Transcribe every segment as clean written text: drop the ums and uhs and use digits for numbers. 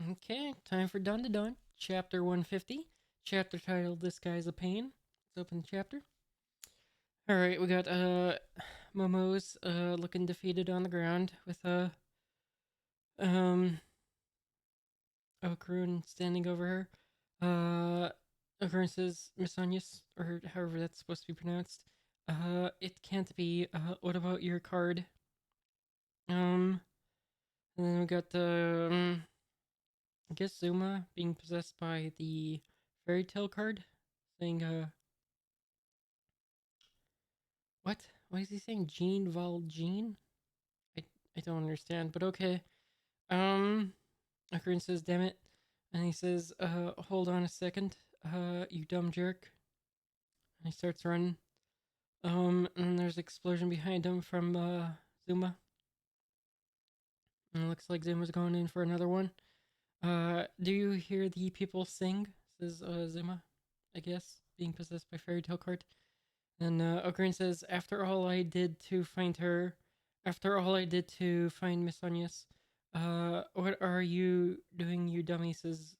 Okay, time for DanDaDan. Chapter 150. Chapter titled This Guy's a Pain. Let's open the chapter. Alright, we got Momo's looking defeated on the ground with um Okarun standing over her. Okarun says Misanius, or however that's supposed to be pronounced. It can't be. What about your card? And then we got I guess Zuma being possessed by the fairy tale card, saying, what? What is he saying? Jean Valjean? I, I don't understand, but okay. Um, Ocarina says, damn it. And he says, hold on a second, you dumb jerk. And he starts running. And there's an explosion behind him from, Zuma. And it looks like Zuma's going in for another one. Do you hear the people sing? Says, Zuma, I guess, being possessed by fairy tale card. And Ocarina says, after all I did to find her, after all I did to find Miss Agnes, what are you doing, you dummy? Says,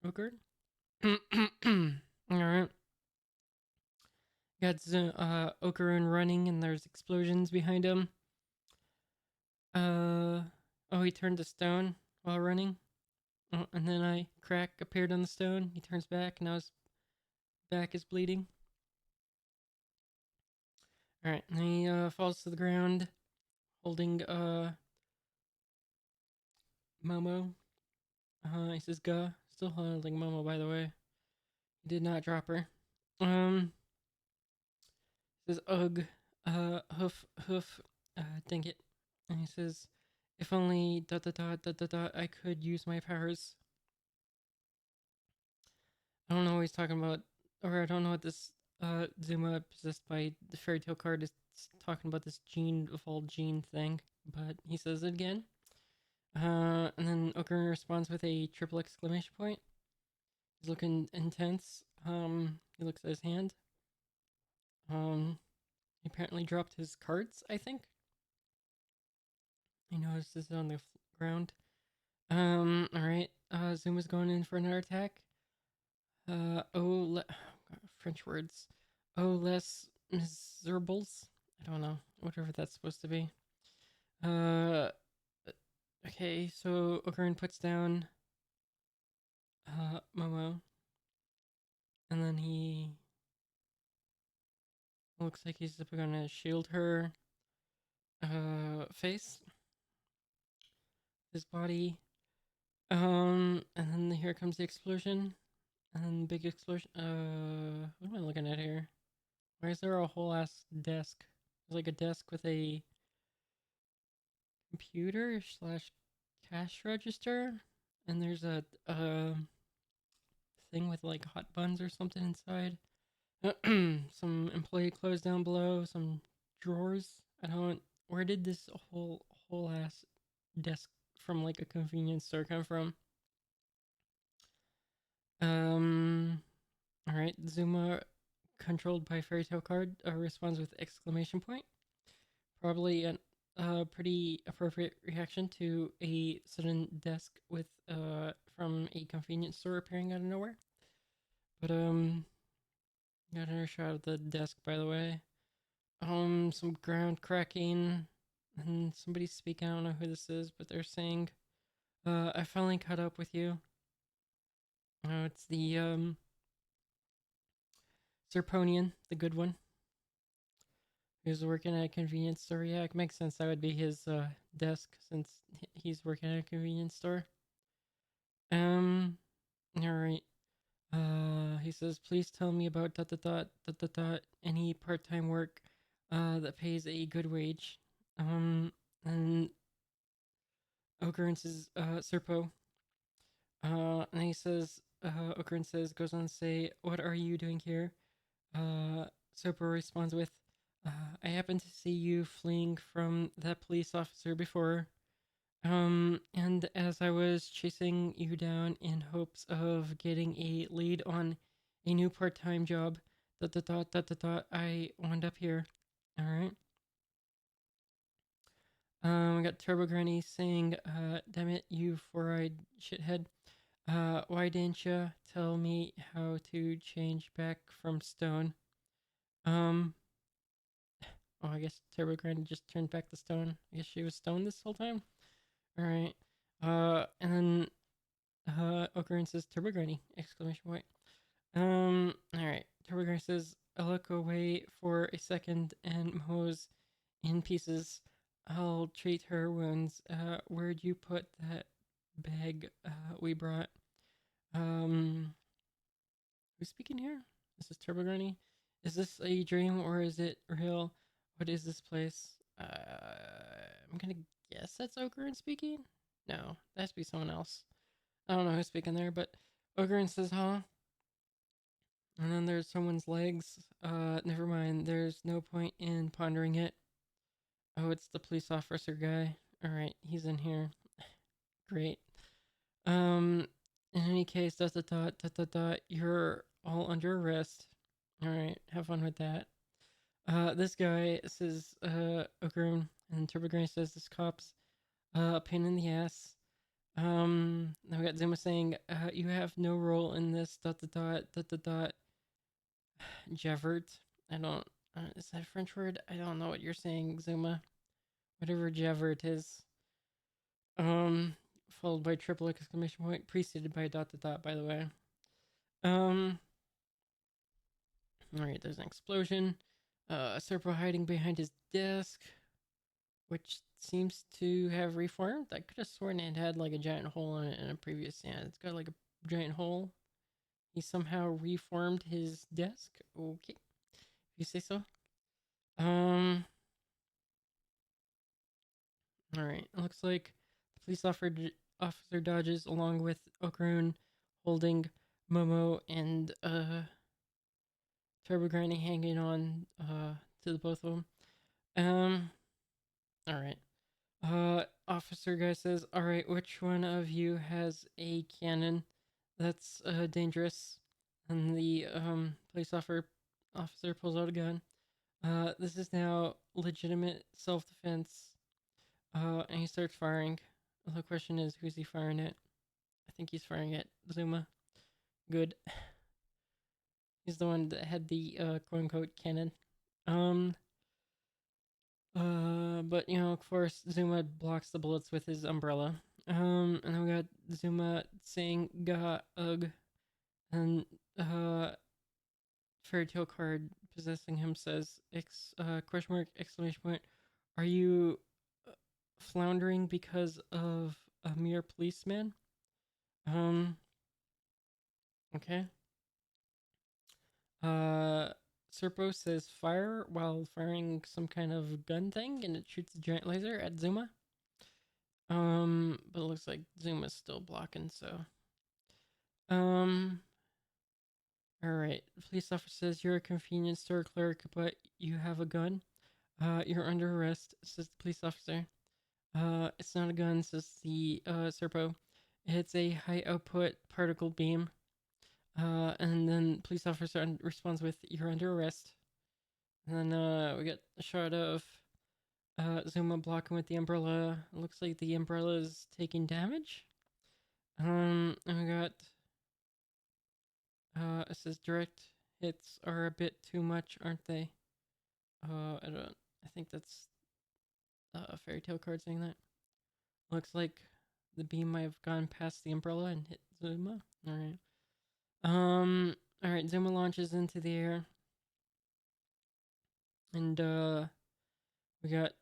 Ocarina? Alright. Got Ocarina running and there's explosions behind him. Oh, he turned to stone while running. Oh, and then a crack appeared on the stone. He turns back and now his back is bleeding. Alright, and he falls to the ground holding Momo. He says Ga. Still holding Momo, by the way. He did not drop her. He says ugh. Hoof. Dang it. And he says, if only I could use my powers. I don't know what he's talking about, or I don't know what this Zuma possessed by the fairy tale card is talking about, this gene of all gene thing, but he says it again. And then Ocarina responds with a triple exclamation point. He's looking intense. He looks at his hand. He apparently dropped his cards, I think. He notices it on the ground. Alright. Zuma's going in for another attack. French words. Oh, less miserables. I don't know. Whatever that's supposed to be. Okay, so Ocarina puts down Momo. And then he looks like he's gonna shield her face, his body. And then here comes the explosion. And then big explosion. What am I looking at here? Why is there a whole ass desk? There's like a desk with a computer slash cash register, and there's a thing with like hot buns or something inside. Some employee clothes down below, some drawers. I don't. Where did this whole ass desk from like a convenience store come from? All right. Zuma, controlled by fairy tale card, responds with exclamation point. Probably a pretty appropriate reaction to a sudden desk with from a convenience store appearing out of nowhere. But got another shot of the desk, by the way. Some ground cracking and somebody speaking. I don't know who this is, but they're saying, I finally caught up with you. Oh, it's the Serponian, the good one. He was working at a convenience store. Yeah, it makes sense. That would be his desk since he's working at a convenience store. All right. He says, please tell me about any part-time work that pays a good wage. And Okarun says, Serpo. And he says, Okarun says, goes on to say, what are you doing here? Serpo responds with, I happened to see you fleeing from that police officer before. And as I was chasing you down in hopes of getting a lead on a new part-time job, I wound up here. All right. We got Turbo Granny saying, damn it, you four-eyed shithead. Why didn't ya tell me how to change back from stone? Um, oh, I guess Turbo Granny just turned back to stone. I guess she was stoned this whole time? Alright. And then, Ocarina says, Turbo Granny! Exclamation point. Alright. Turbo Granny says, I look away for a second and Mo's in pieces. I'll treat her wounds. Where'd you put that bag we brought? Who's speaking here? This is Turbo Granny. Is this a dream or is it real? What is this place? I'm gonna guess that's Ocarina speaking? No, that has to be someone else. I don't know who's speaking there, but Ocarina says, huh? And then there's someone's legs. Never mind. There's no point in pondering it. Oh, it's the police officer guy. Alright, he's in here. Great. Um, in any case, you're all under arrest. Alright, have fun with that. This guy says, Ogrim, and Turbogranny says this cop's a pain in the ass. Now we got Zuma saying, you have no role in this, Javert. I don't, is that a French word? I don't know what you're saying, Zuma. Whatever Javert is. Followed by triple exclamation point, preceded by ... by the way. Alright, there's an explosion. Serpo hiding behind his desk, which seems to have reformed. I could have sworn it had like a giant hole in it in a previous scene. It's got like a giant hole. He somehow reformed his desk. Okay, if you say so. Alright, it looks like the police officer dodges along with Okarun holding Momo and Turbo Granny hanging on to the both of them. Alright. Officer guy says, alright, which one of you has a cannon? That's dangerous. And the police officer pulls out a gun. This is now legitimate self-defense. And he starts firing. The question is, who's he firing at? I think he's firing at Zuma. Good. He's the one that had the quote-unquote cannon. But you know, of course, Zuma blocks the bullets with his umbrella. And then we got Zuma saying "ga ugh," and fairy tale card possessing him says question mark exclamation point. Are you floundering because of a mere policeman? Okay. Serpo says fire while firing some kind of gun thing, and it shoots a giant laser at Zuma. But it looks like Zuma's still blocking, so. Alright. Police officer says you're a convenience store clerk, but you have a gun. You're under arrest, says the police officer. It's not a gun, says the Serpo. It's a high output particle beam. And then police officer responds with, you're under arrest. And then we get a shot of Zuma blocking with the umbrella. It looks like the umbrella is taking damage. And we got it says direct hits are a bit too much, aren't they? I think that's a fairy tale card saying that. Looks like the beam might have gone past the umbrella and hit Zuma. Alright. Alright, Zuma launches into the air. And we got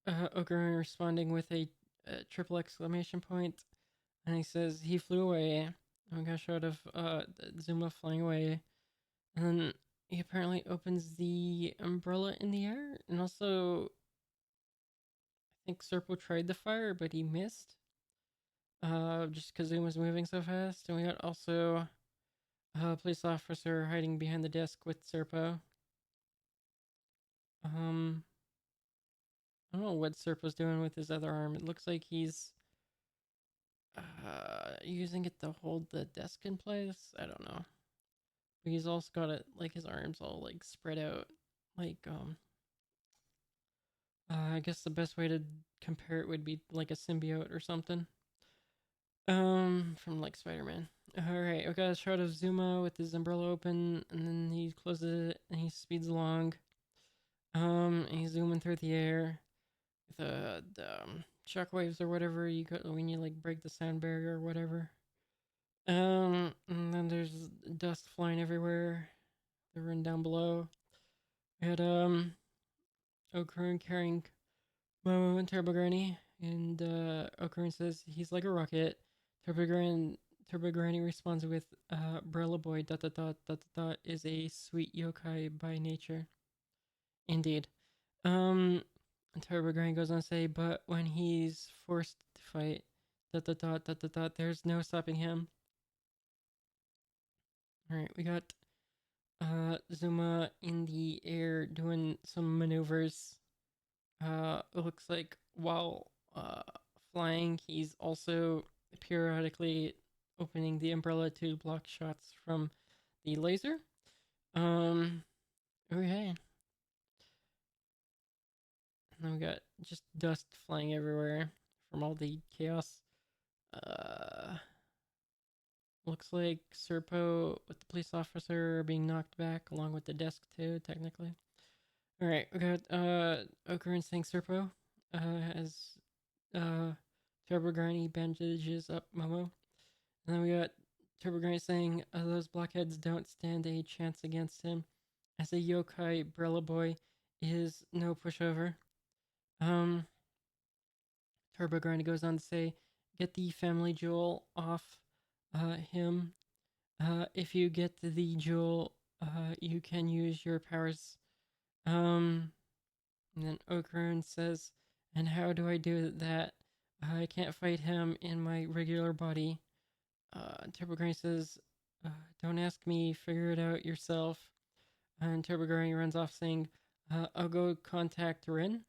Okarun responding with a triple exclamation point. And he says he flew away. And we got a shot of Zuma flying away. And then he apparently opens the umbrella in the air. And also, I think Serpo tried the fire, but he missed. Just because Zuma's moving so fast. And we got also a police officer hiding behind the desk with Serpo. I don't know what Serpo's doing with his other arm. It looks like he's using it to hold the desk in place. I don't know. But he's also got it like his arms all like spread out, like I guess the best way to compare it would be like a symbiote or something. From like Spider-Man. Alright, we got a shot of Zuma with his umbrella open, and then he closes it and he speeds along. And he's zooming through the air with the shockwaves or whatever you got when you like break the sound barrier or whatever. And then there's dust flying everywhere. They're running down below. We had Okurun carrying Momo and Turbo Granny, and Okurun says he's like a rocket. Turbo Granny responds with, Brella Boy is a sweet yokai by nature. Indeed. Um, and Turbo Granny goes on to say, but when he's forced to fight, there's no stopping him. Alright, we got Zuma in the air doing some maneuvers. It looks like while flying, he's also periodically opening the umbrella to block shots from the laser. Okay. And then we got just dust flying everywhere from all the chaos. Uh, Looks like Serpo with the police officer being knocked back, along with the desk too, technically. All right, we got Okurun saying Serpo as Turbo Granny bandages up Momo, and then we got Turbo Granny saying those blockheads don't stand a chance against him, as a yokai Brella Boy is no pushover. Um, Turbo Granny goes on to say, "Get the family jewel off him. If you get the jewel, you can use your powers." Um, and then Okurun says, "And how do I do that? I can't fight him in my regular body." Turbo Granny says, "Don't ask me, figure it out yourself." And Turbo Granny runs off saying, "I'll go contact Rin."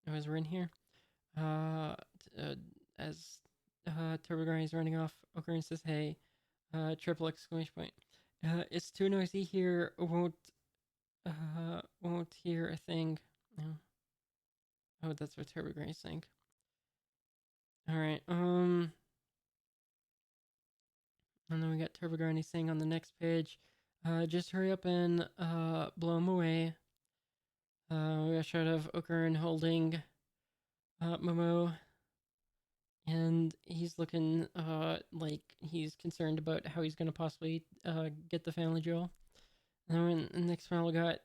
It was Rin here. As Turbo Granny's running off, Okurun says, "Hey," triple exclamation point. "It's too noisy here. Won't hear a thing." No. Oh, that's what Turbo Granny's saying. All right. And then we got Turbo Granny saying on the next page, "Just hurry up and blow him away." We got a shot of Okurun holding Momo, and he's looking like he's concerned about how he's gonna possibly get the family jewel. And then in the next panel, we got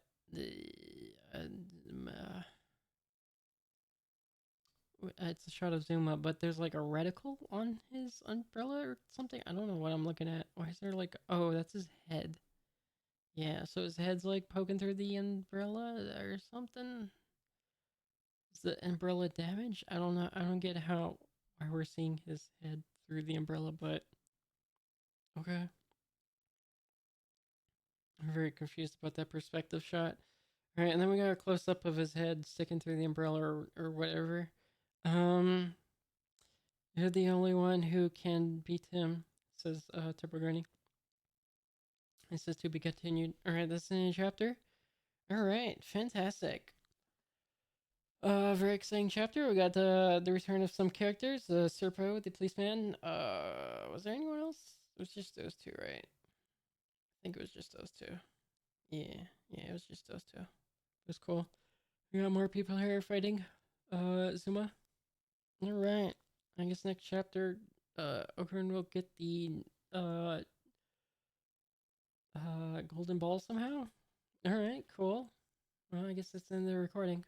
it's a shot of Zuma, but there's like a reticle on his umbrella or something. I don't know what I'm looking at. Why is there like, oh, that's his head. Yeah, so his head's like poking through the umbrella or something. Is the umbrella damaged? I don't know. I don't get why we're seeing his head through the umbrella, but okay. I'm very confused about that perspective shot. All right, and then we got a close up of his head sticking through the umbrella or whatever. Um, you're the only one who can beat him, says Turbo Granny. It says to be continued. All right, that's the new chapter. All right, fantastic. Very exciting chapter. We got the return of some characters. Serpo, the policeman. Was there anyone else? It was just those two, right? I think it was just those two. Yeah, yeah, it was just those two. It was cool. We got more people here fighting. Zuma. All right. I guess next chapter, Okurun will get the golden ball somehow. All right, cool. Well, I guess that's in the recording.